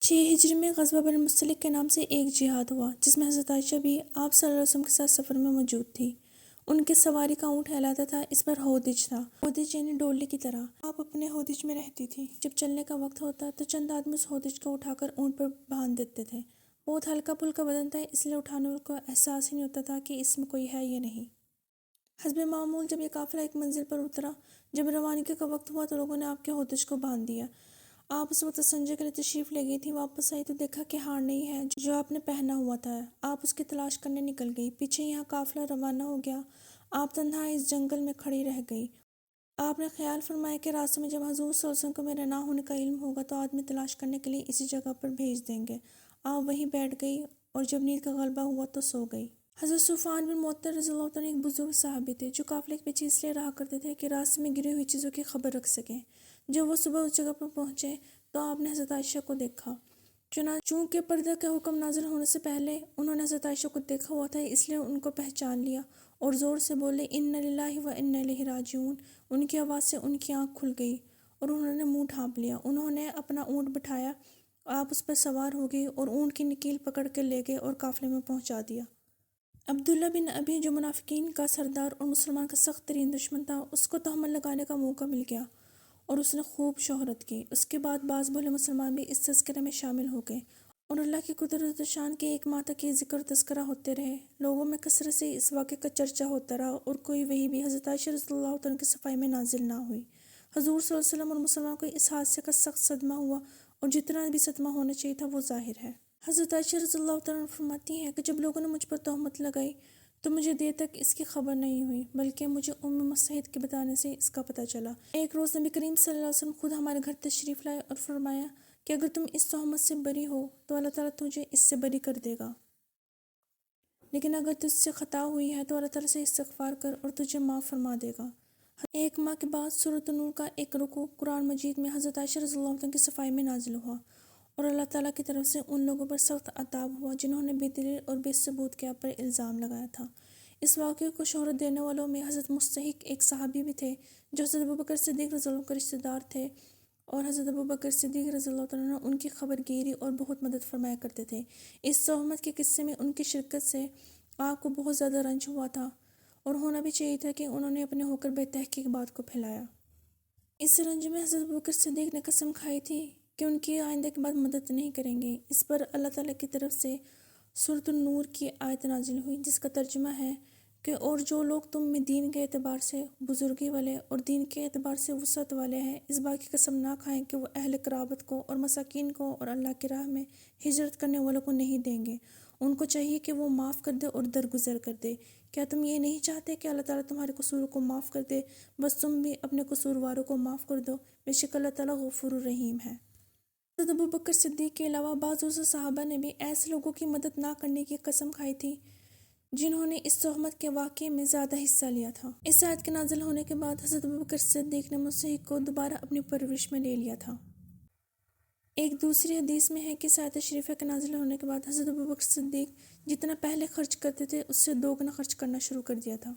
6 ہجری میں غزوہ بنی المصطلق کے نام سے ایک جہاد ہوا جس میں حضرت عائشہ بھی آپ صلی اللہ علیہ وسلم کے ساتھ سفر میں موجود تھی۔ ان کے سواری کا اونٹ ہلاتا تھا، اس پر ہودج تھا، ہودج یعنی ڈولے کی طرح۔ آپ اپنے ہودج میں رہتی تھی، جب چلنے کا وقت ہوتا تو چند آدمی اس ہودج کو اٹھا کر اونٹ پر باندھ دیتے تھے۔ بہت ہلکا پھلکا بدن تھا، اس لیے اٹھانے والوں کو احساس ہی نہیں ہوتا تھا کہ اس میں کوئی ہے یا نہیں۔ حسب معمول جب یہ قافلہ ایک منزل پر اترا، جب روانگی کا وقت ہوا تو لوگوں نے آپ کے ہودج کو باندھ دیا۔ آپ اس وقت سنجے کے لیے تشریف لے گئی تھی، واپس آئی تو دیکھا کہ ہار نہیں ہے جو آپ نے پہنا ہوا تھا۔ آپ اس کی تلاش کرنے نکل گئی، پیچھے یہاں قافلہ روانہ ہو گیا، آپ تنہا اس جنگل میں کھڑی رہ گئی۔ آپ نے خیال فرمایا کہ راستے میں جب حضور صلی اللہ علیہ وسلم کو میرے نہ ہونے کا علم ہوگا تو آدمی تلاش کرنے کے لیے اسی جگہ پر بھیج دیں گے۔ آپ وہیں بیٹھ گئی اور جب نیند کا غلبہ ہوا تو سو گئی۔ حضرت صفوان بن معطل رضی اللہ عنہ ایک بزرگ صحابی تھے جو قافلے کے پیچھے اس لیے رہا کرتے تھے کہ راستے میں گری ہوئی چیزوں کی خبر رکھ سکیں۔ جب وہ صبح اس جگہ پر پہنچے تو آپ نے حضرت عائشہ کو دیکھا۔ چونکہ پردہ کے حکم نازل ہونے سے پہلے انہوں نے حضرت عائشہ کو دیکھا ہوا تھا، اس لیے ان کو پہچان لیا اور زور سے بولے ان للہ و انا الیہ راجعون۔ ان کی آواز سے ان کی آنکھ کھل گئی اور انہوں نے منہ ڈھانپ لیا۔ انہوں نے اپنا اونٹ بٹھایا، آپ اس پر سوار ہو گئی اور اونٹ کی نکیل پکڑ کے لے گئے اور قافلے میں پہنچا دیا۔ عبداللہ بن ابی جو منافقین کا سردار اور مسلمان کا سخت ترین دشمن تھا، اس کو تہمت لگانے کا موقع مل گیا اور اس نے خوب شہرت کی۔ اس کے بعد بعض بھولے مسلمان بھی اس تذکرے میں شامل ہو گئے اور اللہ کی قدرت و شان کے 1 ماہ تک یہ ذکر و تذکرہ ہوتے رہے۔ لوگوں میں کثرت سے اس واقعے کا چرچا ہوتا رہا اور کوئی وحی بھی حضرت عائشہ رضی اللہ عنہ کی صفائی میں نازل نہ ہوئی۔ حضور صلی اللہ علیہ وسلم اور مسلمان کو اس حادثے کا سخت صدمہ ہوا اور جتنا بھی صدمہ ہونا چاہیے تھا وہ ظاہر ہے۔ حضرت عائشہ رضی اللہ عنہ فرماتی ہیں کہ جب لوگوں نے مجھ پر تہمت لگائی تو مجھے دیر تک اس کی خبر نہیں ہوئی، بلکہ مجھے ام مصعد کے بتانے سے اس کا پتہ چلا۔ ایک روز نبی کریم صلی اللہ علیہ وسلم خود ہمارے گھر تشریف لائے اور فرمایا کہ اگر تم اس تہمت سے بری ہو تو اللہ تعالیٰ تجھے اس سے بری کر دے گا، لیکن اگر تجھ سے خطا ہوئی ہے تو اللہ تعالیٰ سے استغفار کر اور تجھے معاف فرما دے گا۔ 1 ماہ کے بعد سورۃ نور کا ایک رکوع قرآن مجید میں حضرت عائشہ رضی اللہ عنہ کی صفائی میں نازل ہوا اور اللہ تعالیٰ کی طرف سے ان لوگوں پر سخت عذاب ہوا جنہوں نے بے دلیل اور بے ثبوت کے آپ پر الزام لگایا تھا۔ اس واقعے کو شہرت دینے والوں میں حضرت مستحق ایک صحابی بھی تھے جو حضرت ابوبکر صدیق رضی اللہ عنہ کے رشتہ دار تھے، اور حضرت ابوبکر صدیق رضی اللہ عنہ ان کی خبر گیری اور بہت مدد فرمایا کرتے تھے۔ اس تہمت کے قصے میں ان کی شرکت سے آپ کو بہت زیادہ رنج ہوا تھا اور ہونا بھی چاہیے تھا کہ انہوں نے اپنے ہو کر بے تحقیق بات کو پھیلایا۔ اس رنج میں حضرت ابوبکر صدیق نے قسم کھائی تھی کہ ان کی آئندہ کے بعد مدد نہیں کریں گے۔ اس پر اللہ تعالیٰ کی طرف سے سورۃ النور کی آیت نازل ہوئی جس کا ترجمہ ہے کہ اور جو لوگ تم میں دین کے اعتبار سے بزرگی والے اور دین کے اعتبار سے وسعت والے ہیں، اس بات کی قسم نہ کھائیں کہ وہ اہل قرابت کو اور مساکین کو اور اللہ کی راہ میں ہجرت کرنے والوں کو نہیں دیں گے۔ ان کو چاہیے کہ وہ معاف کر دے اور درگزر کر دے۔ کیا تم یہ نہیں چاہتے کہ اللہ تعالیٰ تمہارے قصور کو معاف کر دے؟ بس تم بھی اپنے قصورواروں کو معاف کر دو، بے شک اللہ تعالیٰ غفور الرحیم ہے۔ حضرت ابوبکر صدیق کے علاوہ بعض دوسرے صحابہ نے بھی ایسے لوگوں کی مدد نہ کرنے کی قسم کھائی تھی جنہوں نے اس تہمت کے واقعے میں زیادہ حصہ لیا تھا۔ اس آیت کے نازل ہونے کے بعد حضرت ابوبکر صدیق نے مستحق کو دوبارہ اپنی پرورش میں لے لیا تھا۔ ایک دوسری حدیث میں ہے کہ اس آیت شریفہ کے نازل ہونے کے بعد حضرت ابوبکر صدیق جتنا پہلے خرچ کرتے تھے اس سے 2 گنا خرچ کرنا شروع کر دیا تھا۔